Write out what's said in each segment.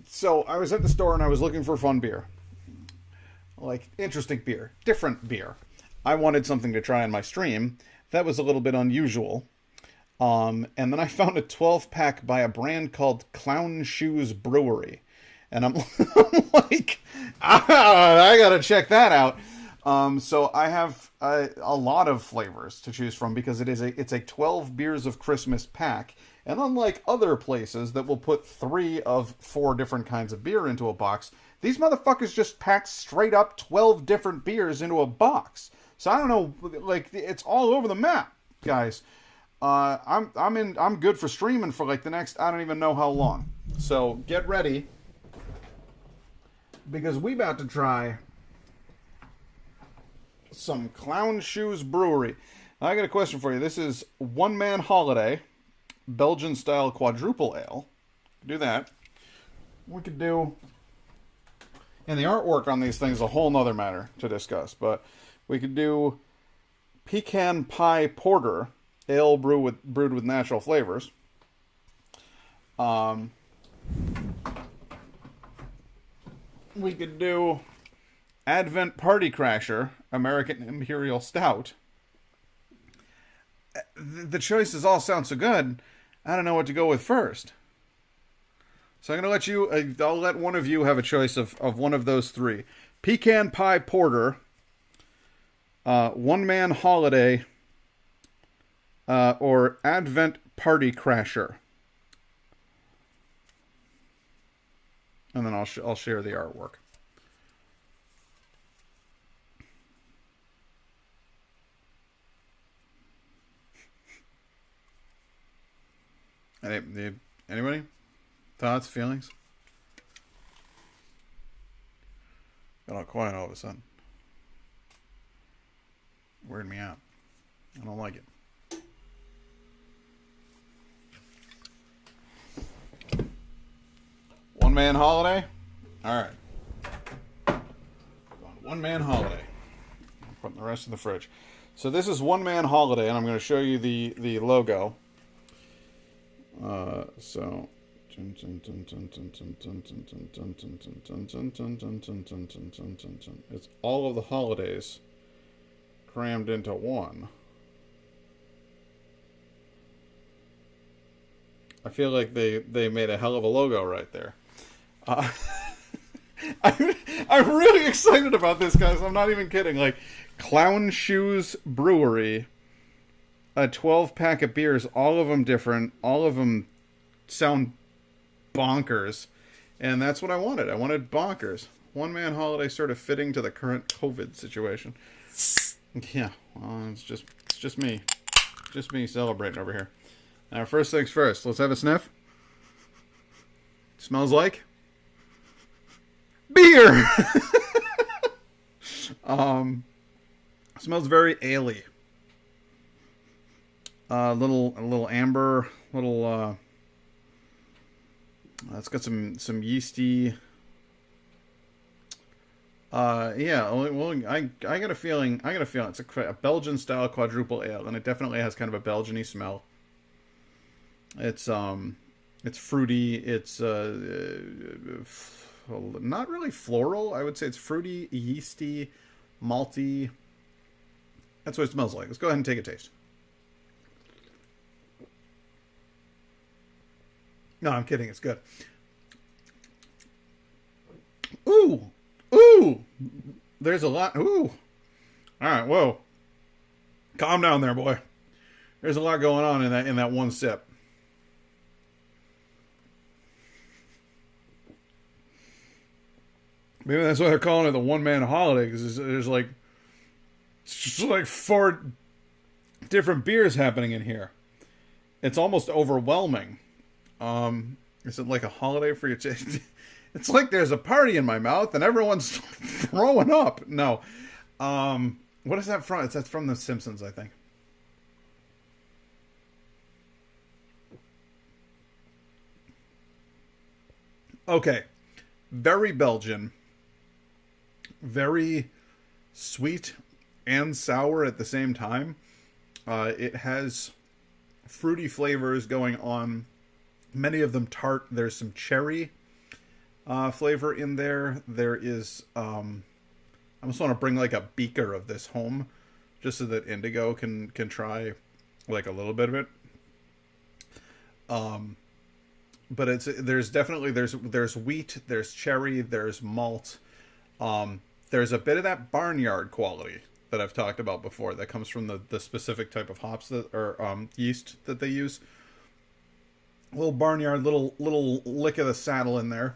So I was at the store and I was looking for fun beer. Like, interesting beer. Different beer. I wanted something to try on my stream. That was a little bit unusual. And then I found a 12-pack by a brand called Clown Shoes Brewery. And I'm, I'm like, I gotta check that out. So I have a lot of flavors to choose from because it's a 12 beers of Christmas pack. And unlike other places that will put 3 of 4 different kinds of beer into a box, these motherfuckers just pack straight up 12 different beers into a box. So I don't know, like, it's all over the map, guys. I'm good for streaming for like the next, I don't even know how long. So get ready, because we about to try some Clown Shoes Brewery. I got a question for you. This is One Man Holiday, Belgian style quadruple ale. Do that. We could do, and the artwork on these things is a whole nother matter to discuss, but we could do Pecan Pie Porter, ale brewed with natural flavors. We could do Advent Party Crasher, American Imperial Stout. The choices all sound so good, I don't know what to go with first. So I'm going to let you, I'll let one of you have a choice of one of those 3. Pecan Pie Porter, One Man Holiday, or Advent Party Crasher. And then I'll share the artwork. Anybody? Thoughts, feelings? Got all quiet all of a sudden. Weirded me out. I don't like it. One Man Holiday? Alright. One Man Holiday. I'm putting the rest in the fridge. So this is One Man Holiday, and I'm going to show you the logo. So it's all of the holidays crammed into one. I feel like they made a hell of a logo right there. I'm really excited about this, guys. I'm not even kidding. Like, Clown Shoes Brewery, a 12-pack of beers, all of them different, all of them sound bonkers, and that's what I wanted. I wanted bonkers. One Man Holiday sort of fitting to the current COVID situation. Yeah, well, it's just me celebrating over here. Now, first things first, let's have a sniff. Smells like beer. Smells very ale-y. A little amber, it's got some yeasty. Yeah. Well, I got a feeling. It's a Belgian style quadruple ale, and it definitely has kind of a Belgian-y smell. It's fruity. It's not really floral. I would say it's fruity, yeasty, malty. That's what it smells like. Let's go ahead and take a taste. No, I'm kidding. It's good. Ooh. There's a lot. Ooh. All right. Whoa. Calm down there, boy. There's a lot going on in that one sip. Maybe that's why they're calling it the One Man Holiday, because there's like, it's just like 4 different beers happening in here. It's almost overwhelming. Is it like a holiday for your taste? It's like there's a party in my mouth and everyone's throwing up. No. What is that from? That's from The Simpsons, I think. Okay. Very Belgian. Very sweet and sour at the same time. It has fruity flavors going on Many of them tart. There's some cherry flavor in there. There is. I just want to bring like a beaker of this home, just so that Indigo can try like a little bit of it. But there's definitely there's wheat, there's cherry, there's malt. There's a bit of that barnyard quality that I've talked about before that comes from the specific type of hops that or yeast that they use. A little barnyard, little lick of the saddle in there.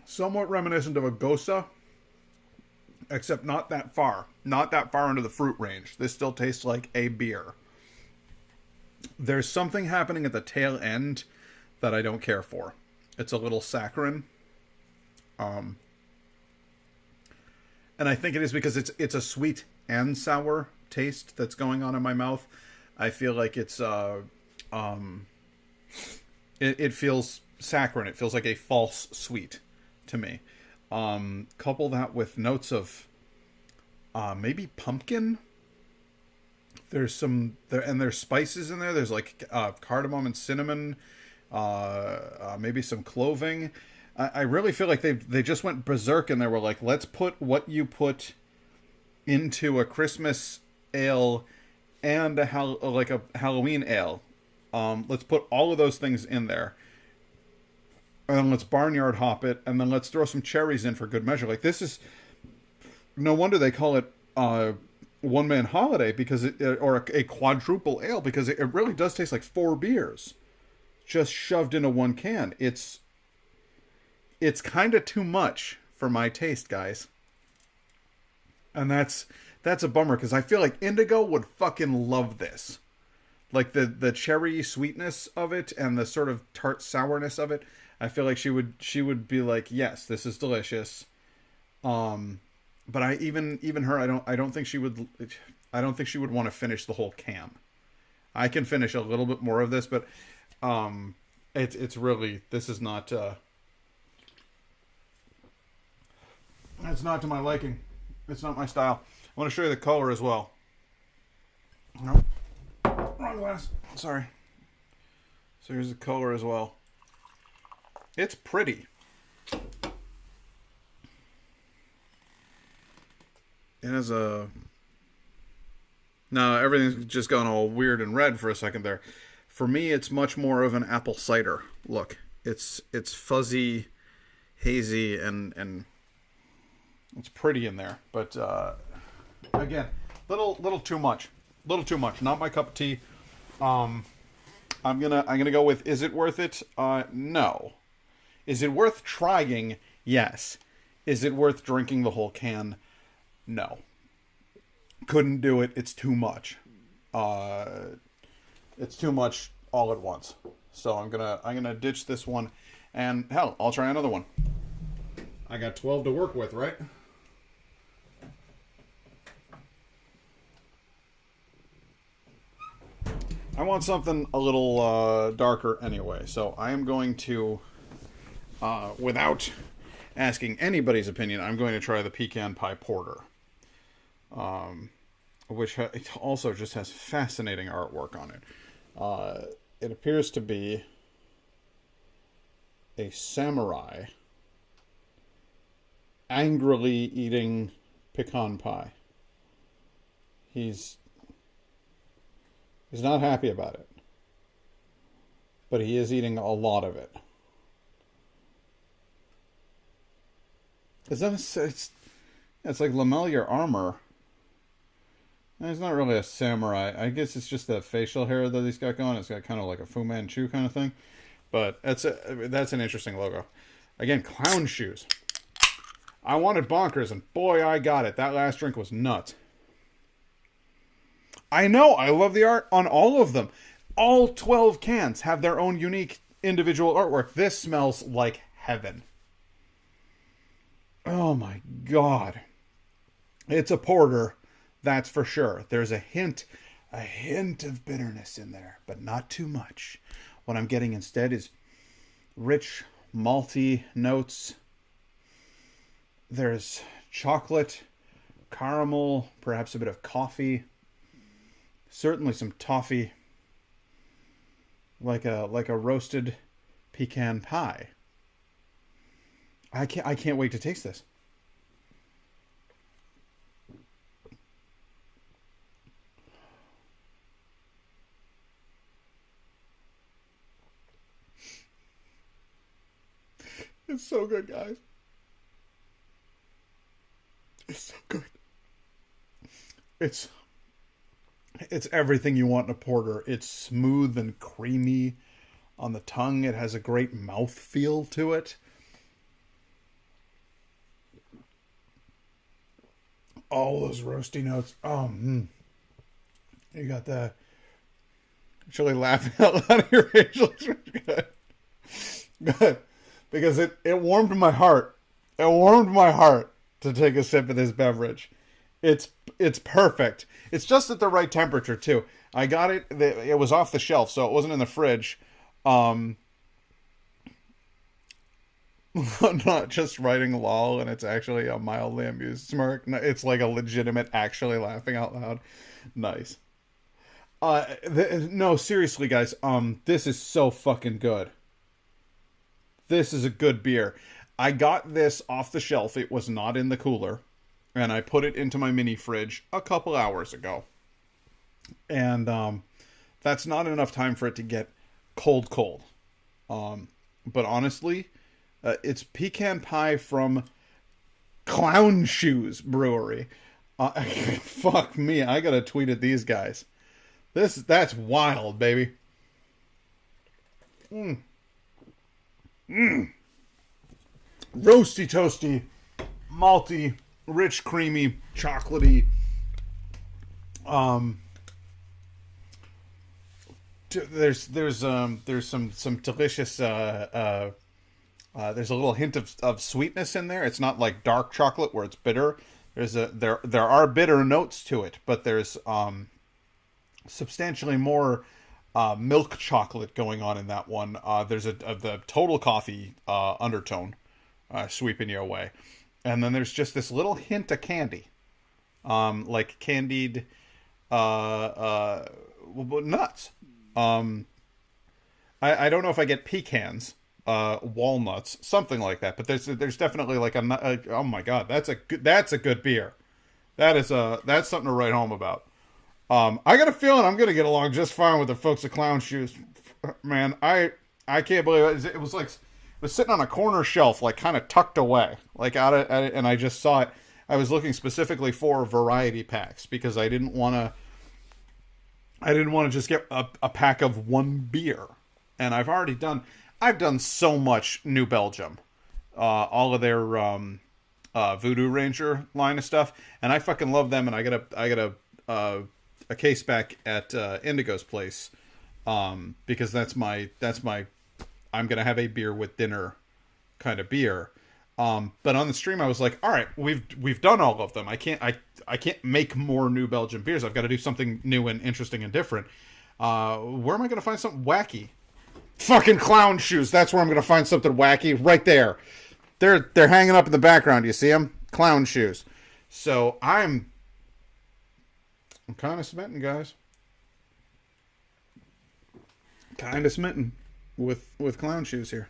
Somewhat reminiscent of a Gosa, except not that far. Not that far into the fruit range. This still tastes like a beer. There's something happening at the tail end that I don't care for. It's a little saccharine. And I think it is because it's a sweet and sour taste that's going on in my mouth. I feel like it's it feels saccharine. It feels like a false sweet to me. Couple that with notes of maybe pumpkin. There's some there, and there's spices in there. There's like cardamom and cinnamon, maybe some cloving. I really feel like they just went berserk and they were like, let's put what you put into a Christmas ale and a Halloween ale. Let's put all of those things in there. And then let's barnyard hop it, and then let's throw some cherries in for good measure. Like, this is no wonder they call it one man holiday, because or a quadruple ale, because it really does taste like 4 beers just shoved into one can. It's kind of too much for my taste, guys, and that's a bummer, because I feel like Indigo would fucking love this. Like the cherry sweetness of it and the sort of tart sourness of it. I feel like she would be like, yes, this is delicious. But even her, I don't think she would want to finish the whole can. I can finish a little bit more of this, but it's really, this is not it's not to my liking. It's not my style. I want to show you the color as well. Nope. Wrong glass. Sorry. So here's the color as well. It's pretty. It has a... No, everything's just gone all weird and red for a second there. For me, it's much more of an apple cider look. It's fuzzy, hazy, and it's pretty in there. But again, little too much. Little too much. Not my cup of tea. I'm gonna go with, is it worth it? No. Is it worth trying? Yes. Is it worth drinking the whole can? No. Couldn't do it. It's too much. It's too much all at once. So I'm gonna ditch this one, and hell, I'll try another one. I got 12 to work with, right? I want something a little darker anyway, so I am going to, without asking anybody's opinion, I'm going to try the Pecan Pie Porter, which it also just has fascinating artwork on it. It appears to be a samurai angrily eating pecan pie. He's not happy about it, but he is eating a lot of it. It's like lamellar armor. He's not really a samurai. I guess it's just the facial hair that he's got going. It's got kind of like a Fu Manchu kind of thing. But that's an interesting logo. Again, clown shoes. I wanted bonkers, and boy, I got it. That last drink was nuts. I know, I love the art on all of them. All 12 cans have their own unique individual artwork. This smells like heaven. Oh my god. It's a porter, that's for sure. There's a hint of bitterness in there, but not too much. What I'm getting instead is rich, malty notes. There's chocolate, caramel, perhaps a bit of coffee. Certainly some toffee, like a roasted pecan pie. I can't wait to taste this. It's so good, guys. It's so good. It's it's everything you want in a porter. It's smooth and creamy on the tongue. It has a great mouth feel to it. All those roasty notes. You got the actually laughing out loud here, Rachel. Good. Good. Because it warmed my heart. It warmed my heart to take a sip of this beverage. It's perfect. It's just at the right temperature too. I got it. It was off the shelf, so it wasn't in the fridge. I'm not just writing lol, and it's actually a mildly amused smirk. It's like a legitimate, actually laughing out loud. Nice. No, seriously, guys. This is so fucking good. This is a good beer. I got this off the shelf. It was not in the cooler. And I put it into my mini fridge a couple hours ago. And that's not enough time for it to get cold. But honestly, it's pecan pie from Clown Shoes Brewery. Fuck me, I gotta tweet at these guys. That's wild, baby. Roasty, toasty, malty, rich, creamy, chocolatey. There's some delicious. There's a little hint of sweetness in there. It's not like dark chocolate where it's bitter. There are bitter notes to it, but there's substantially more milk chocolate going on in that one. There's the total coffee undertone sweeping you away, and then there's just this little hint of candy, like candied nuts. I don't know if I get pecans, walnuts, something like that, but there's definitely like oh my god, that's a good beer. That's something to write home about. I got a feeling I'm gonna get along just fine with the folks at Clown Shoes. Man, I can't believe it. It was like it was sitting on a corner shelf, like kind of tucked away, like out of, and I just saw it. I was looking specifically for variety packs because I didn't want to just get a pack of one beer. And I've done so much New Belgium, all of their Voodoo Ranger line of stuff, and I fucking love them. And I got a case back at Indigo's place, because that's my I'm gonna have a beer with dinner kind of beer. But on the stream I was like, all right, we've done all of them. I can't make more New Belgian beers. I've got to do something new and interesting and different. Where am I gonna find something wacky? Fucking Clown Shoes. That's where I'm gonna find something wacky. Right there. They're hanging up in the background. You see them? Clown Shoes. So I'm kind of smitten, guys. Kind of smitten with Clown Shoes here.